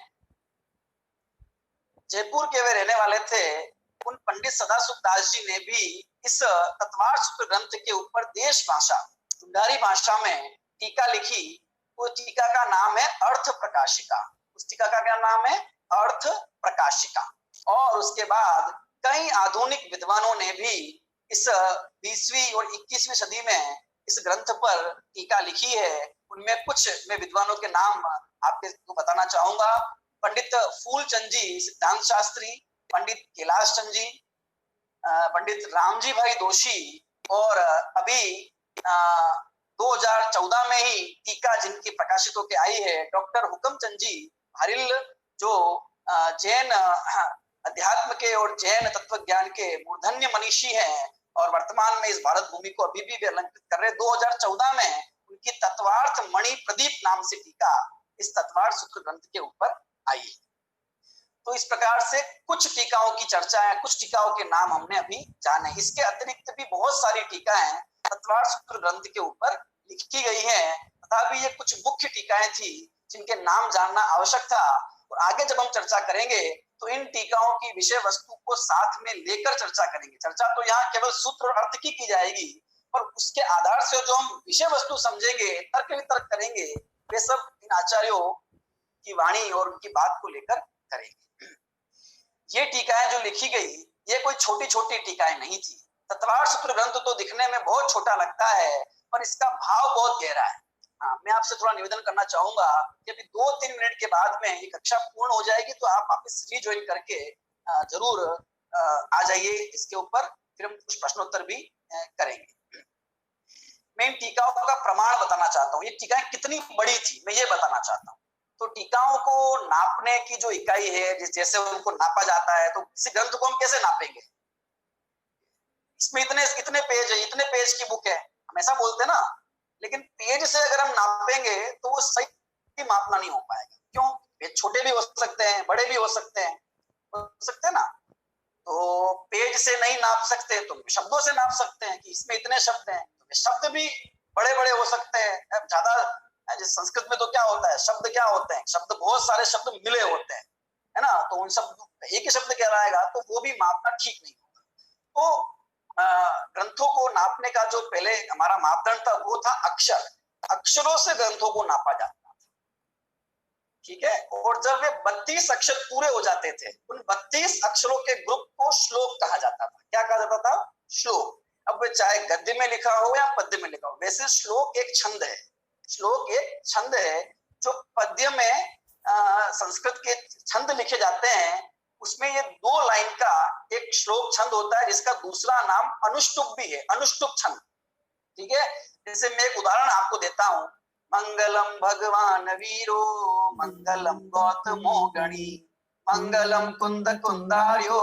जयपुर के वे रहने वाले थे, उन पंडित सदासुख दास जी ने भी इस तत्वार्थ सूत्र ग्रंथ के ऊपर देश भाषा, ढूंढारी भाषा में टीका लिखी। वो टीका का नाम है अर्थ प्रकाशिका। उस टीका का क्या नाम है, अर्थ प्रकाशिका। और उसके बाद कई आधुनिक विद्वानों ने भी इस 20वीं और 21वीं सदी में इस ग्रंथ पर टीका लिखी है। उनमें कुछ मैं विद्वानों के नाम आपको बताना चाहूंगा। पंडित फूलचंद जी सिद्धांत शास्त्री, पंडित कैलाश चंद जी, पंडित रामजी भाई दोषी, और अभी 2014 में ही टीका जिनकी प्रकाशित होकर आई है डॉक्टर हुकमचंद जी भारिल, जो जैन अध्यात्म के और जैन तत्व ज्ञान के मूर्धन्य मनीषी हैं और वर्तमान में इस भारत भूमि को अभी भी अलंकृत कर रहे। 2014 में उनकी तत्वार्थ मणि प्रदीप नाम से टीका इस तत्वार्थ सूत्र ग्रंथ के ऊपर आई। तो इस प्रकार से कुछ टीकाओं की चर्चा है, कुछ टीकाओं के नाम हमने अभी जाने। इसके अतिरिक्त भी बहुत सारी टीकाएं तत्वार्थ सूत्र ग्रंथ के ऊपर लिखी गई है, तथापि ये कुछ मुख्य टीकाएं थी जिनके नाम जानना आवश्यक था। और आगे जब हम चर्चा करेंगे तो इन टीकाओं की विषय वस्तु को साथ में लेकर चर्चा करेंगे। चर्चा तो यहाँ केवल सूत्र और अर्थ की जाएगी, पर उसके आधार से जो हम विषय वस्तु समझेंगे, तर्क वितर्क करेंगे, वे सब इन आचार्यों की वाणी और उनकी बात को लेकर करेंगे। ये टीकाएं जो लिखी गई, ये कोई छोटी छोटी टीकाएं नहीं थी। तत्वार्थ सूत्र ग्रंथ तो दिखने में बहुत छोटा लगता है, पर इसका भाव बहुत गहरा है। हाँ, मैं आपसे थोड़ा निवेदन करना चाहूंगा कि अभी 2-3 मिनट के बाद में ये कक्षा पूर्ण हो जाएगी, तो आप वापस रीज्वाइन करके जरूर आ जाइए इसके ऊपर, फिर हम कुछ प्रश्नोत्तर भी करेंगे। मैं इन टीकाओं का प्रमाण बताना चाहता हूँ, ये टीकाएं कितनी बड़ी थी मैं ये बताना चाहता हूँ। तो टीकाओं को नापने की जो इकाई है, जैसे उनको नापा जाता है, तो किसी ग्रंथ को हम कैसे नापेंगे? इसमें इतने पेज है, इतने पेज की बुक है, हम ऐसा बोलते हैं ना, लेकिन पेज से अगर हम नापेंगे तो वो सही मापना नहीं हो पाएगा। क्यों? पेज छोटे भी हो सकते हैं, बड़े भी हो सकते हैं ना। तो पेज से नहीं नाप सकते तो शब्दों से नाप सकते हैं कि इसमें इतने शब्द हैं, तो शब्द भी बड़े बड़े हो सकते हैं। ज्यादा संस्कृत में तो क्या होता है, शब्द क्या होते हैं, शब्द बहुत सारे शब्द मिले होते हैं, है ना, तो उन शब्द एक ही शब्द कहलाएगा, तो वो भी मापना ठीक नहीं होगा। तो ग्रंथों को नापने का जो पहले हमारा मापदंड था वो था अक्षर। अक्षरों से ग्रंथों को नापा जाता था, ठीक है। और जब वे 32 अक्षर पूरे हो जाते थे, उन 32 अक्षरों के ग्रुप को श्लोक कहा जाता था। क्या कहा जाता था? श्लोक। अब वे चाहे गद्य में लिखा हो या पद्य में लिखा हो, वैसे श्लोक एक छंद है। श्लोक एक छंद है जो पद्य में संस्कृत के छंद लिखे जाते हैं, उसमें ये 2 लाइन का एक श्लोक छंद होता है, जिसका दूसरा नाम अनुष्टुप भी है, अनुष्टुप छंद, ठीक है। जैसे मैं एक उदाहरण आपको देता हूं, मंगलम भगवान वीरो, मंगलम गौतमो गणी, मंगलम कुंद कुंदार्यो,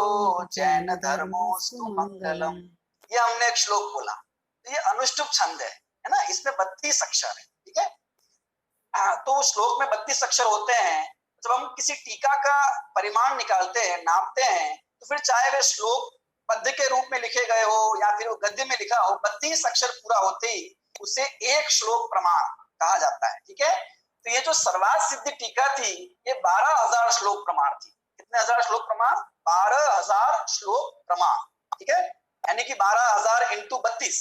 जैन धर्मोस्तु मंगलम। ये हमने एक श्लोक बोला, तो ये अनुष्टुप छंद है ना, इसमें 32 अक्षर है, ठीक है। तो श्लोक में 32 अक्षर होते हैं। जब हम किसी टीका का परिमाण निकालते हैं, नापते हैं, तो फिर चाहे वे श्लोक पद्य के रूप में लिखे गए हो या फिर वो गद्य में लिखा हो, 32 अक्षर पूरा होते ही उसे एक श्लोक प्रमाण कहा जाता है, ठीक है। तो ये जो सर्वार्थ सिद्धि टीका थी, ये 12,000 श्लोक प्रमाण थी। कितने हजार श्लोक प्रमाण? 12,000 श्लोक प्रमाण, ठीक है। यानी कि 12,000 इंटू 32,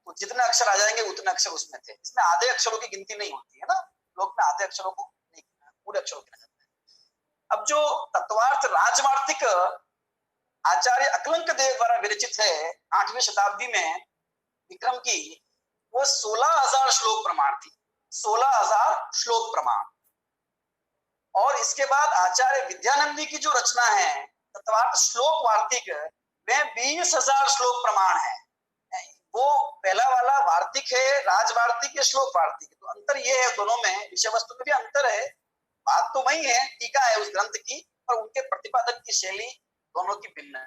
तो जितने अक्षर आ जाएंगे उतने अक्षर उसमें थे। इसमें आधे अक्षरों की गिनती नहीं होती है ना, श्लोक में आधे अक्षरों को नहीं, पूरे अक्षरों की गिना जाता है। अब जो तत्वार्थ राजवार्तिक आचार्य अकलंक देव द्वारा विरचित है 8वीं शताब्दी में विक्रम की, वो 16,000 श्लोक प्रमाण थी, 16,000 श्लोक प्रमाण। और इसके बाद आचार्य विद्यानंदी की जो रचना है तत्वार्थ श्लोक वार्तिक, वह 20,000 श्लोक प्रमाण है। वो पहला वाला वार्तिक है, राजवार्तिक है, श्लोक वार्तिक है। तो अंतर ये है, दोनों में विषय वस्तु में भी अंतर है, बात तो वही है, टीका है उस ग्रंथ की, और उनके प्रतिपादन की शैली दोनों की भिन्न है।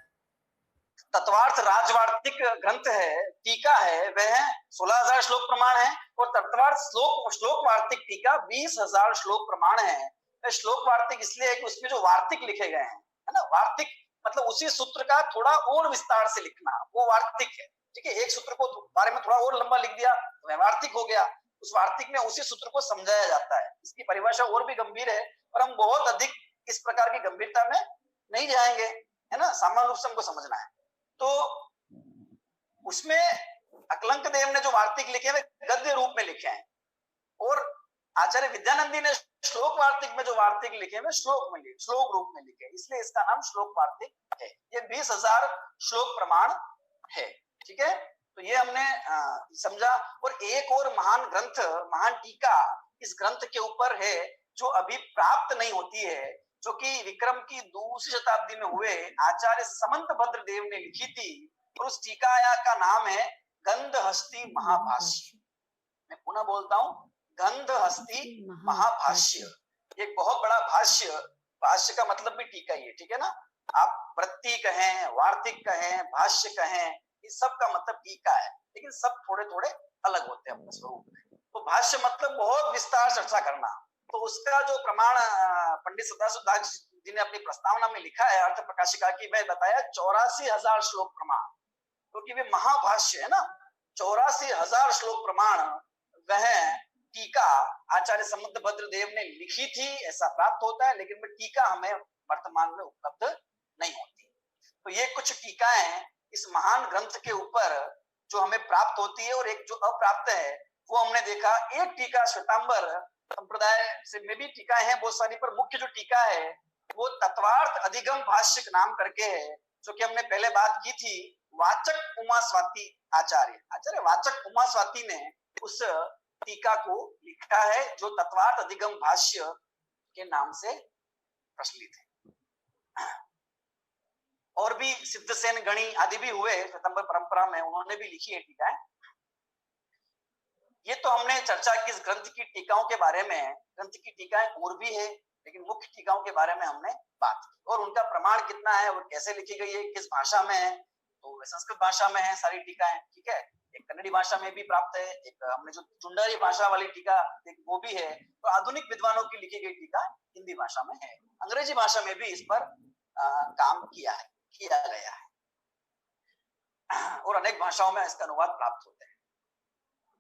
तत्वार्थ राजवार्तिक ग्रंथ है, टीका है, वह 16,000 श्लोक प्रमाण है, और तत्वार्थ श्लोक वार्तिक टीका 20,000 श्लोक प्रमाण है। श्लोक वार्तिक इसलिए है कि उसमें जो वार्तिक लिखे गए हैं, है ना, वार्तिक मतलब उसी सूत्र का थोड़ा और विस्तार से लिखना, वो वार्तिक है, ठीक है। एक सूत्र को बारे में थोड़ा और लंबा लिख दिया तो वह वार्तिक हो गया। उस वार्तिक में उसी सूत्र को समझाया जाता है। इसकी परिभाषा और भी गंभीर है, और हम बहुत अधिक इस प्रकार की गंभीरता में नहीं जाएंगे, है ना, सामान्य रूप से हमको समझना है। तो उसमें अकलंक देव ने जो वार्तिक लिखे हैं गद्य रूप में लिखे हैं, और आचार्य विद्यानंदी ने श्लोक वार्तिक में जो वार्तिक लिखे हैं श्लोक रूप में लिखे, इसलिए इसका नाम श्लोक वार्तिक है। ये 20,000 श्लोक प्रमाण है, ठीक है। तो ये हमने समझा। और एक और महान ग्रंथ, महान टीका इस ग्रंथ के ऊपर है, जो अभी प्राप्त नहीं होती है, जो कि विक्रम की 2री शताब्दी में हुए आचार्य समंत भद्र देव ने लिखी थी, और उस टीका का नाम है गंधहस्ती महाभाष्य। मैं पुनः बोलता हूँ, गंधहस्ती महाभाष्य। एक बहुत बड़ा भाष्य, भाष्य का मतलब भी टीका ही है, ठीक है ना। आप वृत्ति कहें, वार्तिक कहें, भाष्य कहें, इस सब का मतलब टीका है, लेकिन सब थोड़े थोड़े अलग होते हैं अपने स्वरूप में। तो भाष्य मतलब बहुत विस्तार चर्चा करना। तो उसका जो प्रमाण पंडित सदाशिव दास जी ने अपनी प्रस्तावना में लिखा है अर्थ प्रकाशिका की, वह बताया 84,000 श्लोक प्रमाण, क्योंकि वे महाभाष्य है ना। 84,000 श्लोक प्रमाण वह टीका आचार्य समंत भद्र देव ने लिखी थी, ऐसा प्राप्त होता है, लेकिन वह टीका हमें वर्तमान में उपलब्ध नहीं होती। तो ये कुछ टीकाएं इस महान ग्रंथ के ऊपर जो हमें प्राप्त होती है, और एक जो अप्राप्त है वो हमने देखा। एक टीका श्वेतांबर संप्रदाय से में भी टीका है बहुत सारी, पर मुख्य जो टीका है वो तत्वार्थ अधिगम भाष्य नाम करके है, जो कि हमने पहले बात की थी। वाचक उमा स्वाति आचार्य वाचक उमा स्वाति ने उस टीका को लिखा है, जो तत्वार्थ अधिगम भाष्य के नाम से प्रचलित है। और भी सिद्धसेन गणी आदि भी हुए श्वेतांबर परंपरा में, उन्होंने भी लिखी है टीकाएं। ये तो हमने चर्चा की इस ग्रंथ की टीकाओं के बारे में। ग्रंथ की टीकाएं और भी है, लेकिन मुख्य टीकाओं के बारे में हमने बात की, और उनका प्रमाण कितना है और कैसे लिखी गई है, किस भाषा में है। तो संस्कृत भाषा में है सारी टीकाएं, ठीक है। एक कन्नड़ी भाषा में भी प्राप्त है, एक हमने जो चुंडारी भाषा वाली टीका वो भी है। तो आधुनिक विद्वानों की लिखी गई टीका हिंदी भाषा में है। अंग्रेजी भाषा में भी इस पर काम किया गया है, और अनेक भाषाओं में इसका अनुवाद प्राप्त होते हैं।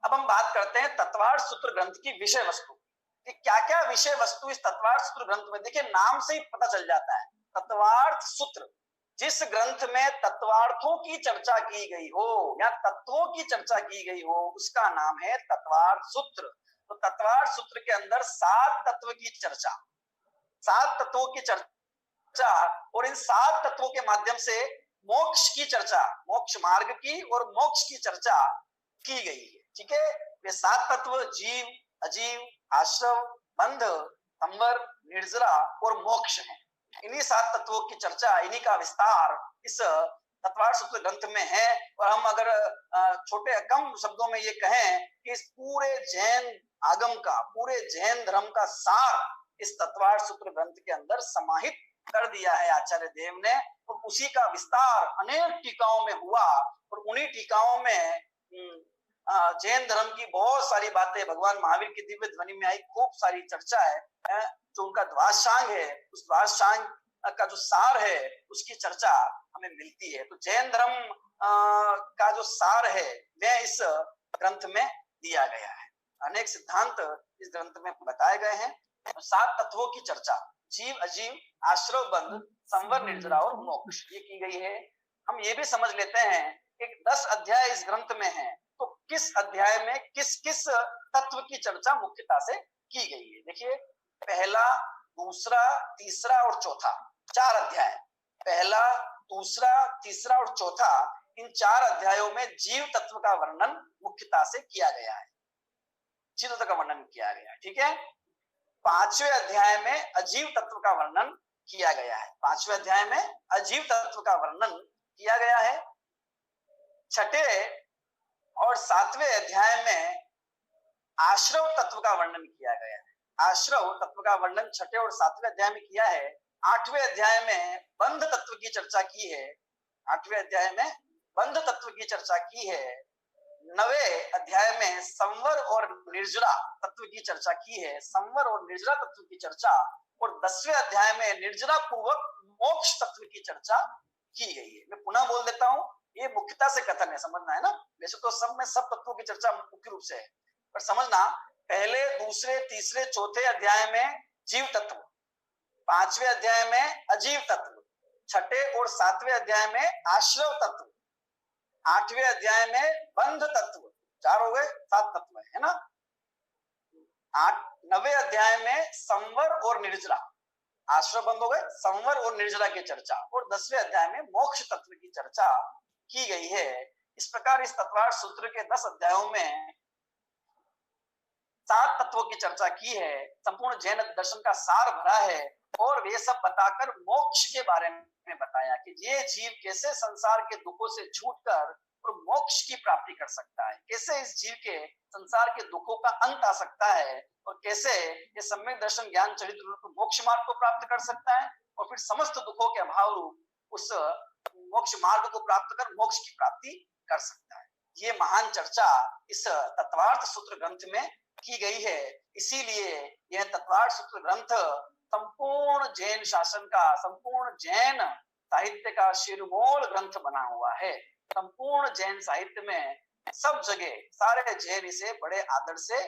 अब हम बात करते हैं तत्वार्थ सूत्र ग्रंथ की विषय वस्तु कि क्या क्या विषय वस्तु इस तत्वार्थ सूत्र ग्रंथ में। देखिए, नाम से ही पता चल जाता है, तत्वार्थ सूत्र। जिस ग्रंथ में तत्वार्थों की चर्चा की गई हो या तत्वों की चर्चा की गई हो, उसका नाम है तत्वार्थ सूत्र। तो तत्वार्थ सूत्र के अंदर 7 तत्व की चर्चा, 7 तत्वों की चर्चा, और इन 7 तत्वों के माध्यम से मोक्ष की चर्चा, मोक्ष मार्ग की और मोक्ष की चर्चा की गई है, ठीक है। वे 7 तत्व जीव, अजीव, आश्रव, बंध, संवर, निर्जरा और मोक्ष हैं। इन्हीं 7 तत्वों की चर्चा, इन्हीं का विस्तार इस तत्वार्थ सूत्र ग्रंथ में है। और हम अगर छोटे कम शब्दों में ये कहें कि इस पूरे जैन आगम का, पूरे जैन धर्म का सार इस तत्वार्थ सूत्र ग्रंथ के अंदर समाहित कर दिया है आचार्य देव ने, और उसी का विस्तार अनेक टीकाओं में हुआ। और उन्हीं टीकाओं में जैन धर्म की बहुत सारी बातें, भगवान महावीर की दिव्य ध्वनि में आई खूब सारी चर्चा है। जो उनका द्वादशांग है, उस द्वादशांग का जो सार है, उसकी चर्चा हमें मिलती है। तो जैन धर्म का जो सार है वह इस ग्रंथ में दिया गया है। अनेक सिद्धांत इस ग्रंथ में बताए गए हैं। 7 तत्वों की चर्चा, जीव, अजीव, आश्रव, बंध, संवर, निर्जरा और मोक्ष, ये की गई है। हम ये भी समझ लेते हैं कि 10 अध्याय इस ग्रंथ में है, तो किस अध्याय में किस किस तत्व की चर्चा मुख्यता से की गई है। देखिए, पहला, दूसरा, तीसरा और चौथा, 4 अध्याय। पहला, दूसरा, तीसरा और चौथा, इन 4 अध्यायों में जीव तत्व का वर्णन मुख्यता से किया गया है, जीव तत्व का वर्णन किया गया है, ठीक है। 5वें अध्याय में अजीव तत्व का वर्णन किया गया है। 5वें अध्याय में अजीव तत्व का वर्णन किया गया है। 6ठे और 7वें अध्याय में आश्रव तत्व का वर्णन किया गया है। आश्रव तत्व का वर्णन 6ठे और 7वें अध्याय में किया है। 8वें अध्याय में बंध तत्व की चर्चा की है। 8वें अध्याय में बंध तत्व की चर्चा की है। 9वें अध्याय में संवर और निर्जरा तत्व की चर्चा की है, संवर और निर्जरा तत्व की चर्चा। और 10वें अध्याय में निर्जरा पूर्वक मोक्ष तत्व की चर्चा की गई है। मैं पुनः बोल देता हूँ, ये मुख्यता से कथन है, समझना है ना। वैसे तो सब में सब तत्वों की चर्चा मुख्य रूप से है, पर समझना, पहले, दूसरे, तीसरे, चौथे अध्याय में जीव तत्व, 5वें अध्याय में अजीव तत्व, 6ठे और 7वें अध्याय में आश्रव तत्व, 8वें अध्याय में बंध तत्व, 4 हो गए, 7 तत्व है ना। 9वें अध्याय में संवर और निर्जरा, आश्रव बंध हो गए, संवर और निर्जरा की चर्चा। और 10वें अध्याय में मोक्ष तत्व की चर्चा की गई है। इस प्रकार इस तत्वार्थ सूत्र के 10 अध्यायों में 7 तत्वों की चर्चा की है, संपूर्ण जैन दर्शन का सार भरा है। और वे सब बताकर मोक्ष के बारे में बताया कि ये जीव कैसे संसार के दुखों से छूटकर और मोक्ष की प्राप्ति कर सकता है, कैसे इस जीव के संसार के दुखों का अंत आ सकता है, और कैसे ये सम्यक दर्शन ज्ञान चरित्र रूप मोक्ष मार्ग को प्राप्त कर सकता है, और फिर समस्त दुखों के अभाव रूप उस मोक्ष मार्ग को प्राप्त कर मोक्ष की प्राप्ति कर सकता है। ये महान चर्चा इस तत्वार्थ सूत्र ग्रंथ में की गई है। इसीलिए यह तत्वार्थ सूत्र ग्रंथ संपूर्ण जैन शासन का, संपूर्ण जैन साहित्य का शिरमोल ग्रंथ बना हुआ है। संपूर्ण जैन साहित्य में सब जगह सारे जैन इसे बड़े आदर से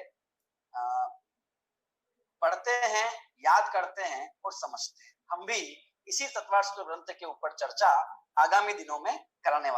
पढ़ते हैं, याद करते हैं और समझते हैं। हम भी इसी तत्वार्थ सूत्र ग्रंथ के ऊपर चर्चा आगामी दिनों में कराने वाले